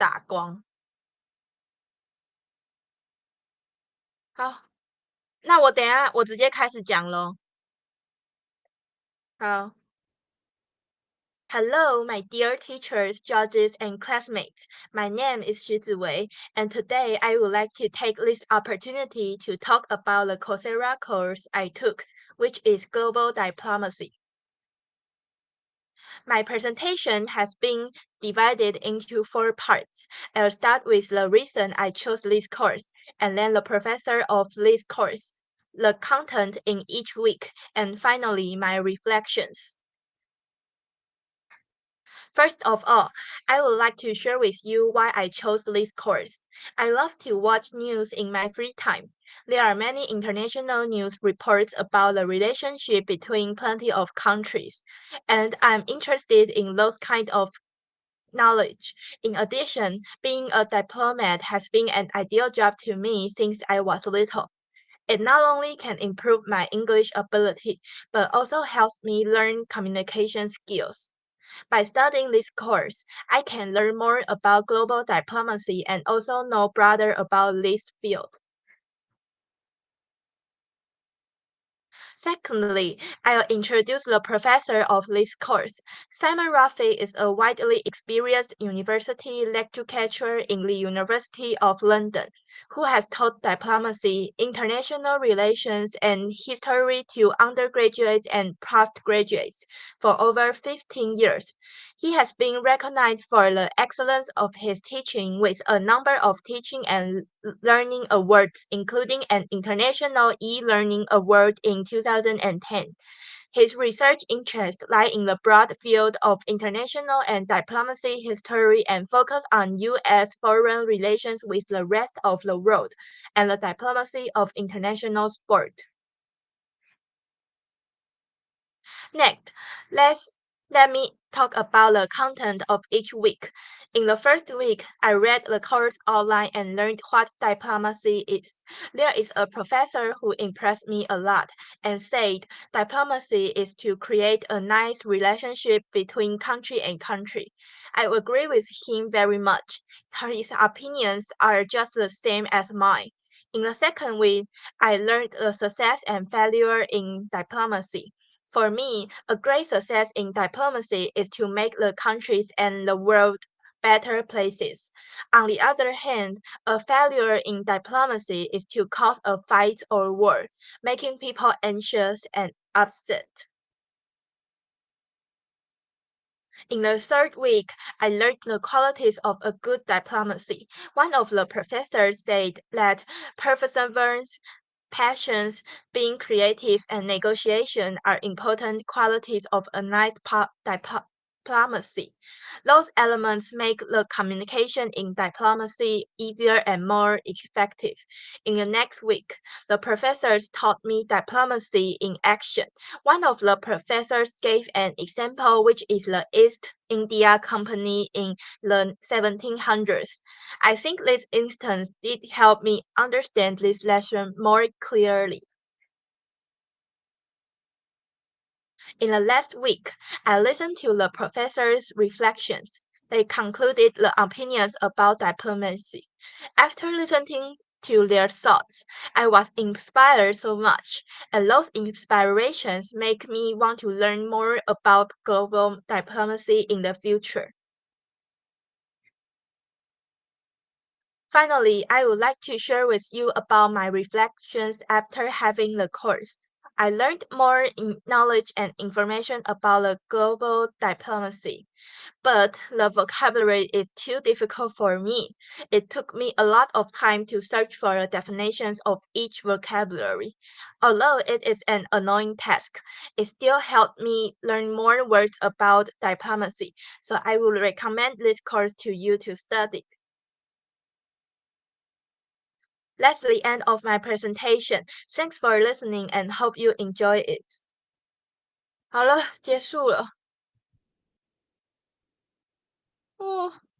打光。好，那我等一下我直接开始讲咯。好。Hello, my dear teachers, judges, and classmates. My name is Xu Ziwei, and today I would like to take this opportunity to talk about the Coursera course I took, which is Global Diplomacy. My presentation has been divided into four parts. I'll start with the reason I chose this course, and then the professor of this course, the content in each week, and finally my reflections. First of all, I would like to share with you why I chose this course. I love to watch news in my free time. There are many international news reports about the relationship between plenty of countries, and I'm interested in those kind of knowledge. In addition, being a diplomat has been an ideal job to me since I was little. It not only can improve my English ability, but also helps me learn communication skills. By studying this course, I can learn more about global diplomacy and also know broader about this field. Secondly, I'll introduce the professor of this course. Simon Rafi is a widely experienced university lecturer in the University of London, who has taught diplomacy, international relations, and history to undergraduates and postgraduates for over 15 years. He has been recognized for the excellence of his teaching with a number of teaching and learning awards, including an international e-learning award in 2010. His research interests lie in the broad field of international and diplomacy history and focus on U.S. foreign relations with the rest of the world and the diplomacy of international sport. Next, let me talk about the content of each week. In the first week, I read the course outline and learned what diplomacy is. There is a professor who impressed me a lot and said diplomacy is to create a nice relationship between country and country. I agree with him very much. His opinions are just the same as mine. In the second week, I learned the success and failure in diplomacy. For me, a great success in diplomacy is to make the countries and the world better places. On the other hand, a failure in diplomacy is to cause a fight or war, making people anxious and upset. In the third week, I learned the qualities of a good diplomacy. One of the professors said that perseverance, patience, being creative, and negotiation are important qualities of a nice diplomacy. Those elements make the communication in diplomacy easier and more effective. In the next week, the professors taught me diplomacy in action. One of the professors gave an example, which is the East India Company in the 1700s. I think this instance did help me understand this lesson more clearly. In the last week, I listened to the professors' reflections. They concluded the opinions about diplomacy. After listening to their thoughts, I was inspired so much, and those inspirations make me want to learn more about global diplomacy in the future. Finally, I would like to share with you about my reflections after having the course. I learned more knowledge and information about the global diplomacy, but the vocabulary is too difficult for me. It took me a lot of time to search for the definitions of each vocabulary. Although it is an annoying task, it still helped me learn more words about diplomacy, so I would recommend this course to you to study. That's the end of my presentation. Thanks for listening and hope you enjoy it. 好了，结束了。哦。